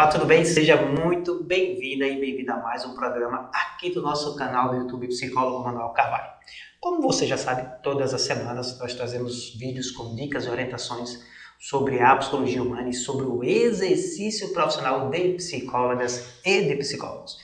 Olá, tudo bem? Seja muito bem-vinda e bem-vinda a mais um programa aqui do nosso canal do YouTube Psicólogo Manuel Carvalho. Como você já sabe, todas as semanas nós trazemos vídeos com dicas e orientações sobre a psicologia humana e sobre o exercício profissional de psicólogas e de psicólogos.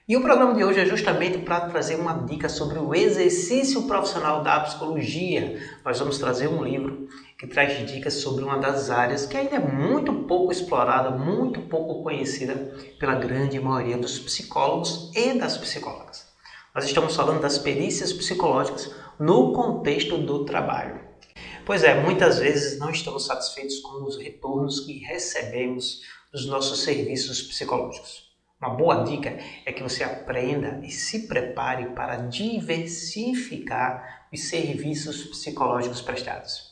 E o programa de hoje é justamente para trazer uma dica sobre o exercício profissional da psicologia. Nós vamos trazer um livro que traz dicas sobre uma das áreas que ainda é muito pouco explorada, muito pouco conhecida pela grande maioria dos psicólogos e das psicólogas. Nós estamos falando das perícias psicológicas no contexto do trabalho. Pois é, muitas vezes não estamos satisfeitos com os retornos que recebemos dos nossos serviços psicológicos. Uma boa dica é que você aprenda e se prepare para diversificar os serviços psicológicos prestados.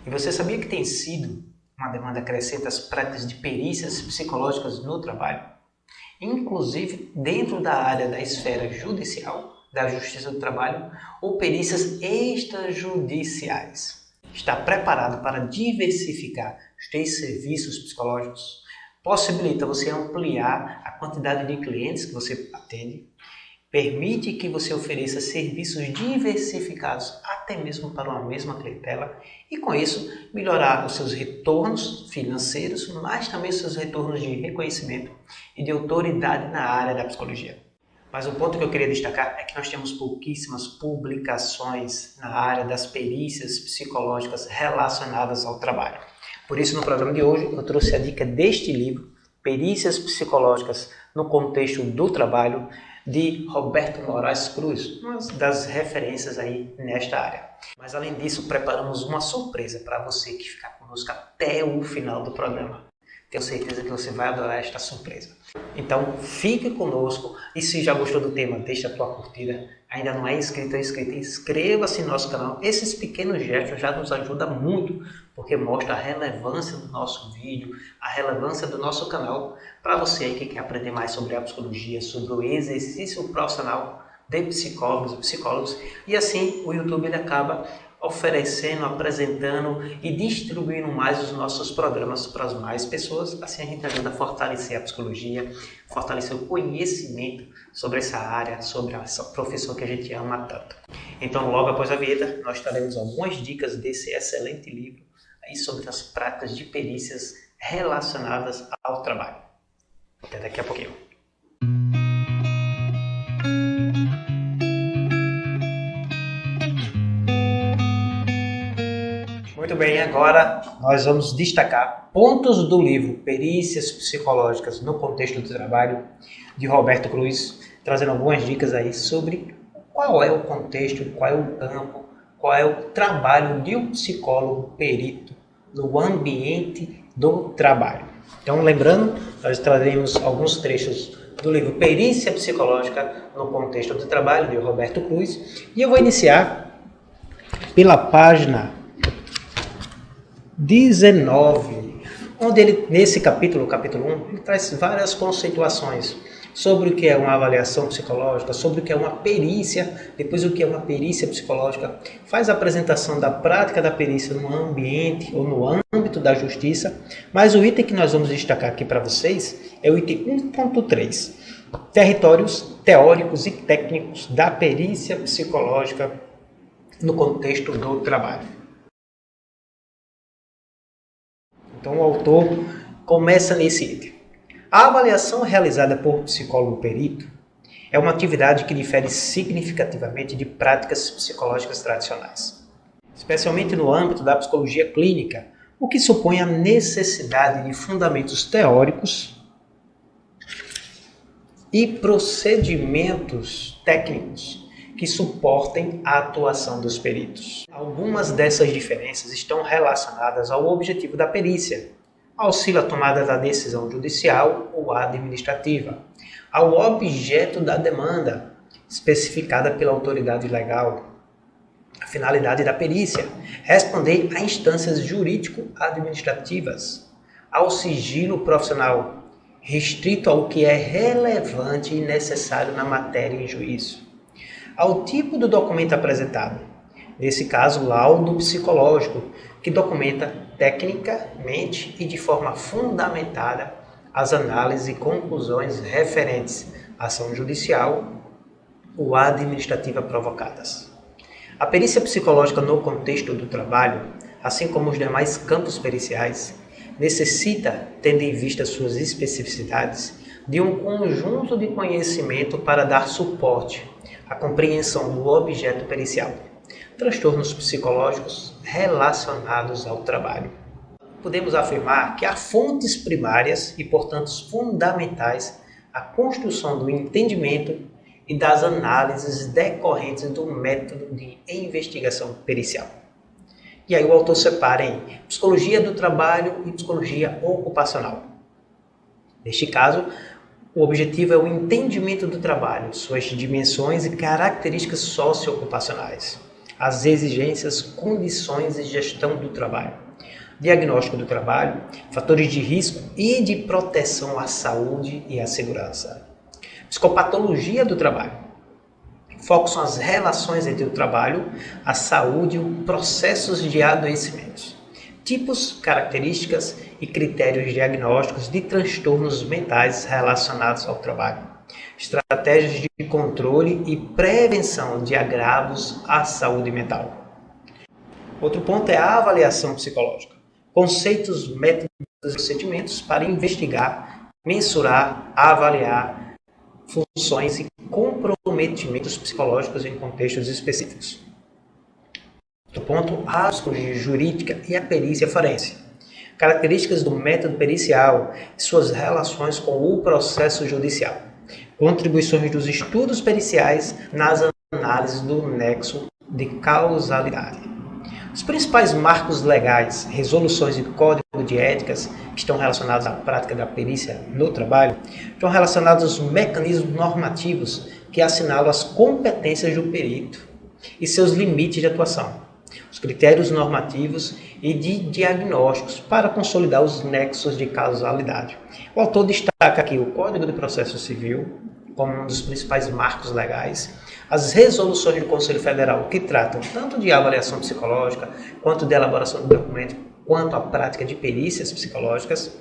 E você sabia que tem sido uma demanda crescente as práticas de perícias psicológicas no trabalho? Inclusive dentro da área da esfera judicial, da Justiça do Trabalho, ou perícias extrajudiciais. Está preparado para diversificar os seus serviços psicológicos? Possibilita você ampliar a quantidade de clientes que você atende, permite que você ofereça serviços diversificados até mesmo para uma mesma clientela e com isso melhorar os seus retornos financeiros, mas também os seus retornos de reconhecimento e de autoridade na área da psicologia. Mas o ponto que eu queria destacar é que nós temos pouquíssimas publicações na área das perícias psicológicas relacionadas ao trabalho. Por isso, no programa de hoje, eu trouxe a dica deste livro, Perícias Psicológicas no Contexto do Trabalho, de Roberto Moraes Cruz, uma das referências aí nesta área. Mas, além disso, preparamos uma surpresa para você que ficar conosco até o final do programa. Tenho certeza que você vai adorar esta surpresa. Então, fique conosco e se já gostou do tema, deixa a tua curtida. Ainda não é inscrito ou inscrita, inscreva-se no nosso canal. Esses pequenos gestos já nos ajudam muito, porque mostra a relevância do nosso vídeo, a relevância do nosso canal, para você aí que quer aprender mais sobre a psicologia, sobre o exercício profissional de psicólogos e psicólogos. E assim o YouTube ele acaba oferecendo, apresentando e distribuindo mais os nossos programas para as mais pessoas. Assim a gente ajuda a fortalecer a psicologia, fortalecer o conhecimento sobre essa área, sobre essa profissão que a gente ama tanto. Então, logo após a vinheta, nós traremos algumas dicas desse excelente livro aí sobre as práticas de perícias relacionadas ao trabalho. Até daqui a pouquinho. Muito bem, agora nós vamos destacar pontos do livro Perícias Psicológicas no Contexto do Trabalho, de Roberto Cruz, trazendo algumas dicas aí sobre qual é o contexto, qual é o campo, qual é o trabalho de um psicólogo perito no ambiente do trabalho. Então, lembrando, nós traremos alguns trechos do livro Perícia Psicológica no Contexto do Trabalho, de Roberto Cruz, e eu vou iniciar pela página 19, onde ele, nesse capítulo 1, ele traz várias conceituações sobre o que é uma avaliação psicológica, sobre o que é uma perícia, depois o que é uma perícia psicológica, faz a apresentação da prática da perícia no ambiente ou no âmbito da justiça, mas o item que nós vamos destacar aqui para vocês é o item 1.3, territórios teóricos e técnicos da perícia psicológica no contexto do trabalho. Então o autor começa nesse item. A avaliação realizada por psicólogo perito é uma atividade que difere significativamente de práticas psicológicas tradicionais, especialmente no âmbito da psicologia clínica, o que supõe a necessidade de fundamentos teóricos e procedimentos técnicos que suportem a atuação dos peritos. Algumas dessas diferenças estão relacionadas ao objetivo da perícia, auxílio à tomada da decisão judicial ou administrativa, ao objeto da demanda, especificada pela autoridade legal, a finalidade da perícia, responder a instâncias jurídico-administrativas, ao sigilo profissional, restrito ao que é relevante e necessário na matéria em juízo, ao tipo do documento apresentado, nesse caso, laudo psicológico, que documenta tecnicamente e de forma fundamentada as análises e conclusões referentes à ação judicial ou administrativa provocadas. A perícia psicológica no contexto do trabalho, assim como os demais campos periciais, necessita, tendo em vista suas especificidades, de um conjunto de conhecimento para dar suporte à compreensão do objeto pericial, transtornos psicológicos relacionados ao trabalho. Podemos afirmar que há fontes primárias e, portanto, fundamentais à construção do entendimento e das análises decorrentes do método de investigação pericial. E aí o autor separa em psicologia do trabalho e psicologia ocupacional. Neste caso, o objetivo é o entendimento do trabalho, suas dimensões e características socioocupacionais, as exigências, condições e gestão do trabalho, diagnóstico do trabalho, fatores de risco e de proteção à saúde e à segurança. Psicopatologia do trabalho. Foco são as relações entre o trabalho, a saúde e os processos de adoecimentos. Tipos, características e critérios diagnósticos de transtornos mentais relacionados ao trabalho. Estratégias de controle e prevenção de agravos à saúde mental. Outro ponto é a avaliação psicológica. Conceitos, métodos e procedimentos para investigar, mensurar, avaliar funções e comprometimentos psicológicos em contextos específicos. Outro ponto, a psicologia jurídica e a perícia forense. Características do método pericial e suas relações com o processo judicial. Contribuições dos estudos periciais nas análises do nexo de causalidade. Os principais marcos legais, resoluções e código de éticas que estão relacionados à prática da perícia no trabalho, estão relacionados aos mecanismos normativos que assinalam as competências do perito e seus limites de atuação, os critérios normativos e de diagnósticos para consolidar os nexos de causalidade. O autor destaca aqui o Código de Processo Civil como um dos principais marcos legais, as resoluções do Conselho Federal que tratam tanto de avaliação psicológica, quanto de elaboração de documento, quanto a prática de perícias psicológicas,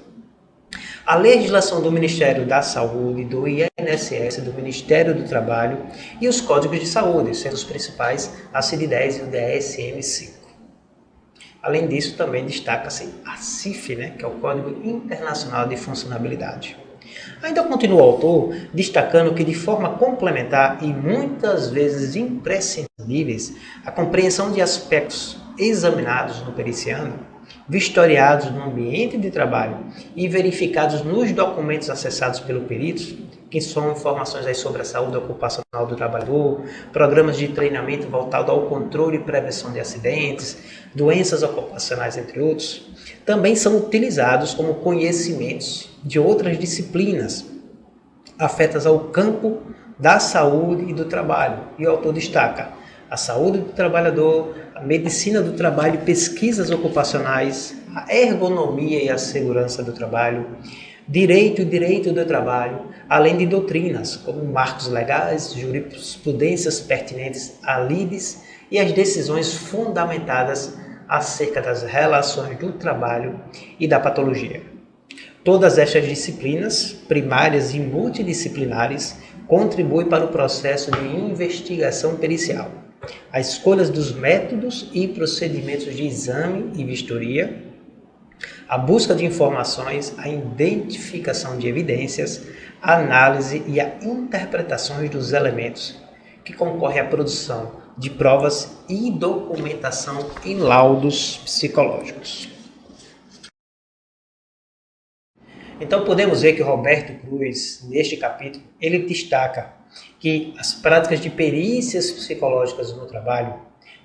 a legislação do Ministério da Saúde, do INSS, do Ministério do Trabalho e os códigos de saúde, sendo os principais a CID-10 e o DSM-5. Além disso, também destaca-se a CIF, que é o Código Internacional de Funcionabilidade. Ainda continua o autor destacando que, de forma complementar e muitas vezes imprescindíveis, a compreensão de aspectos examinados no periciando, vistoriados no ambiente de trabalho e verificados nos documentos acessados pelo perito, que são informações aí sobre a saúde ocupacional do trabalhador, programas de treinamento voltado ao controle e prevenção de acidentes, doenças ocupacionais, entre outros, também são utilizados como conhecimentos de outras disciplinas afetas ao campo da saúde e do trabalho. E o autor destaca a saúde do trabalhador, a medicina do trabalho, pesquisas ocupacionais, a ergonomia e a segurança do trabalho, direito e direito do trabalho, além de doutrinas como marcos legais, jurisprudências pertinentes à lides e as decisões fundamentadas acerca das relações do trabalho e da patologia. Todas estas disciplinas, primárias e multidisciplinares, contribuem para o processo de investigação pericial, a escolha dos métodos e procedimentos de exame e vistoria, a busca de informações, a identificação de evidências, a análise e a interpretação dos elementos que concorrem à produção de provas e documentação em laudos psicológicos. Então podemos ver que Roberto Cruz, neste capítulo, ele destaca que as práticas de perícias psicológicas no trabalho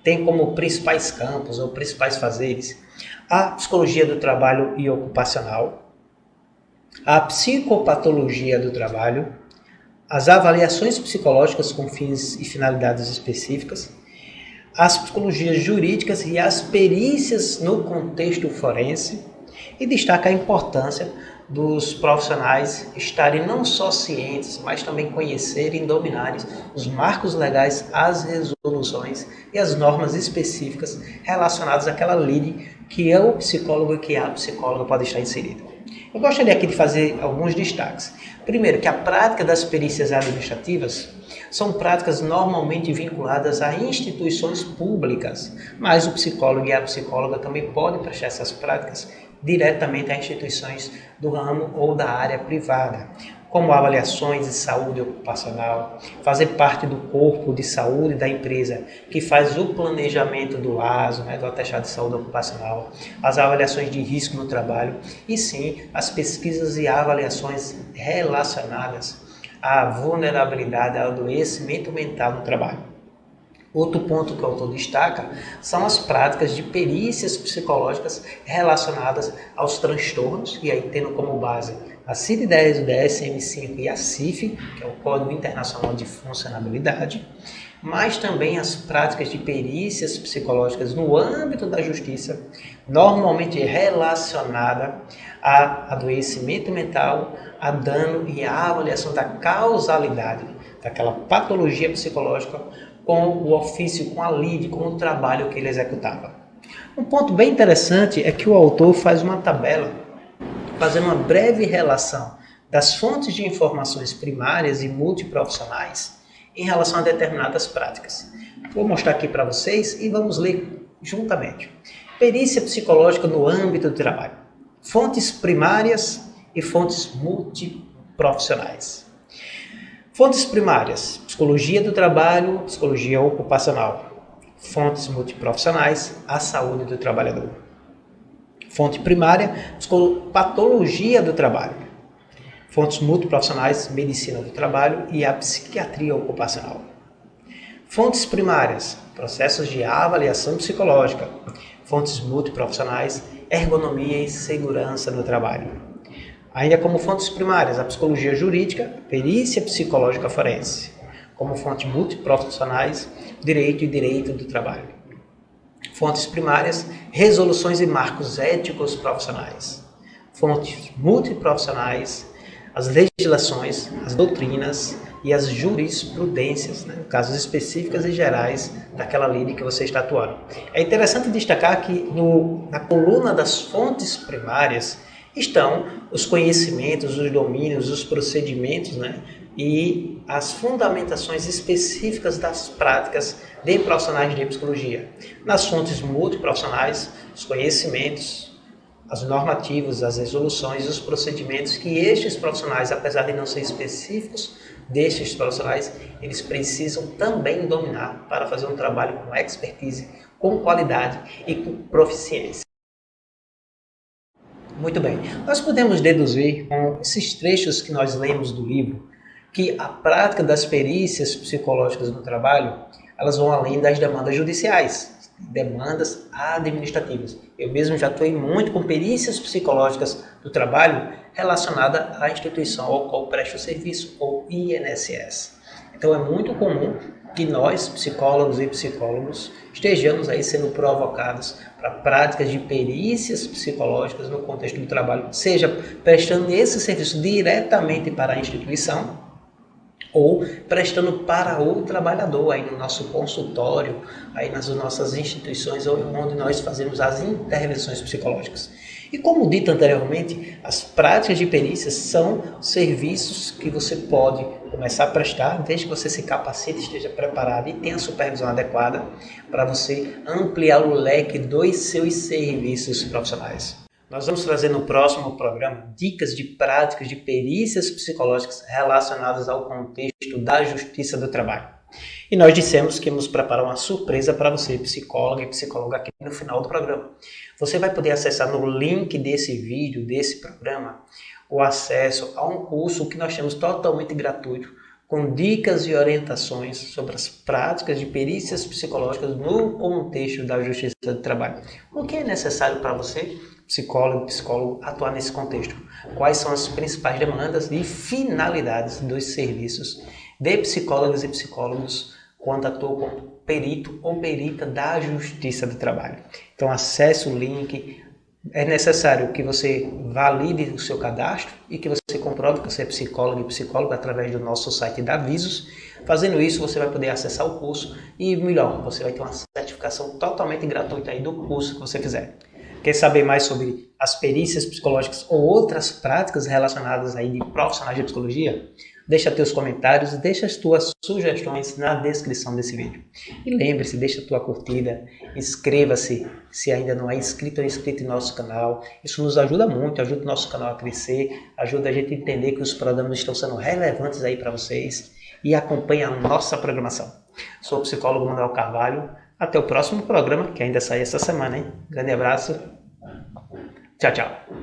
têm como principais campos ou principais fazeres a psicologia do trabalho e ocupacional, a psicopatologia do trabalho, as avaliações psicológicas com fins e finalidades específicas, as psicologias jurídicas e as perícias no contexto forense, e destaca a importância dos profissionais estarem não só cientes, mas também conhecerem e dominarem os marcos legais, as resoluções e as normas específicas relacionadas àquela lide que é o psicólogo e que a psicóloga pode estar inserida. Eu gostaria aqui de fazer alguns destaques. Primeiro, que a prática das perícias administrativas são práticas normalmente vinculadas a instituições públicas, mas o psicólogo e a psicóloga também podem prestar essas práticas diretamente a instituições do ramo ou da área privada, como avaliações de saúde ocupacional, fazer parte do corpo de saúde da empresa que faz o planejamento do ASO, do atestado de saúde ocupacional, as avaliações de risco no trabalho e sim as pesquisas e avaliações relacionadas à vulnerabilidade, ao adoecimento mental no trabalho. Outro ponto que o autor destaca são as práticas de perícias psicológicas relacionadas aos transtornos, e aí tendo como base a CID-10, o DSM-5 e a CIF, que é o Código Internacional de Funcionalidade, mas também as práticas de perícias psicológicas no âmbito da justiça, normalmente relacionada a adoecimento mental, a dano e a avaliação da causalidade daquela patologia psicológica com o ofício, com a lide, com o trabalho que ele executava. Um ponto bem interessante é que o autor faz uma tabela fazendo uma breve relação das fontes de informações primárias e multiprofissionais em relação a determinadas práticas. Vou mostrar aqui para vocês e vamos ler juntamente. Perícia psicológica no âmbito do trabalho. Fontes primárias e fontes multiprofissionais. Fontes primárias, psicologia do trabalho, psicologia ocupacional. Fontes multiprofissionais, a saúde do trabalhador. Fonte primária, patologia do trabalho. Fontes multiprofissionais, medicina do trabalho e a psiquiatria ocupacional. Fontes primárias, processos de avaliação psicológica. Fontes multiprofissionais, ergonomia e segurança do trabalho. Ainda como fontes primárias, a psicologia jurídica, perícia psicológica forense. Como fontes multiprofissionais, direito e direito do trabalho. Fontes primárias, resoluções e marcos éticos profissionais. Fontes multiprofissionais, as legislações, as doutrinas e as jurisprudências, casos específicos e gerais daquela lei que você está atuando. É interessante destacar que na coluna das fontes primárias estão os conhecimentos, os domínios, os procedimentos, e as fundamentações específicas das práticas de profissionais de psicologia. Nas fontes multiprofissionais, os conhecimentos, as normativas, as resoluções, os procedimentos que estes profissionais, apesar de não ser específicos destes profissionais, eles precisam também dominar para fazer um trabalho com expertise, com qualidade e com proficiência. Muito bem, nós podemos deduzir com esses trechos que nós lemos do livro que a prática das perícias psicológicas no trabalho, elas vão além das demandas judiciais, demandas administrativas. Eu mesmo já atuei muito com perícias psicológicas do trabalho relacionada à instituição ao qual presto serviço, ou INSS. Então é muito comum que nós, psicólogos e psicólogos, estejamos aí sendo provocados para práticas de perícias psicológicas no contexto do trabalho, seja prestando esse serviço diretamente para a instituição, ou prestando para o trabalhador aí no nosso consultório, aí nas nossas instituições onde nós fazemos as intervenções psicológicas. E como dito anteriormente, as práticas de perícias são serviços que você pode começar a prestar desde que você se capacite, esteja preparado e tenha a supervisão adequada para você ampliar o leque dos seus serviços profissionais. Nós vamos trazer no próximo programa dicas de práticas de perícias psicológicas relacionadas ao contexto da justiça do trabalho. E nós dissemos que íamos preparar uma surpresa para você, psicólogo e psicóloga, aqui no final do programa. Você vai poder acessar no link desse vídeo, desse programa, o acesso a um curso que nós temos totalmente gratuito, com dicas e orientações sobre as práticas de perícias psicológicas no contexto da justiça do trabalho. O que é necessário para você, psicólogo e psicólogo, atuar nesse contexto? Quais são as principais demandas e finalidades dos serviços de psicólogos e psicólogos quando atuam como perito ou perita da justiça do trabalho? Então acesse o link. É necessário que você valide o seu cadastro e que você comprove que você é psicólogo e psicólogo através do nosso site da Visos. Fazendo isso, você vai poder acessar o curso e, melhor, você vai ter uma certificação totalmente gratuita aí do curso que você fizer. Quer saber mais sobre as perícias psicológicas ou outras práticas relacionadas aí de profissionais de psicologia? Deixa teus comentários, deixa as tuas sugestões na descrição desse vídeo. E lembre-se, deixa a tua curtida, inscreva-se se ainda não é inscrito ou inscrito em nosso canal. Isso nos ajuda muito, ajuda o nosso canal a crescer, ajuda a gente a entender que os programas estão sendo relevantes aí para vocês e acompanhe a nossa programação. Sou o psicólogo Manuel Carvalho. Até o próximo programa, que ainda sai essa semana, hein? Grande abraço. Tchau, tchau.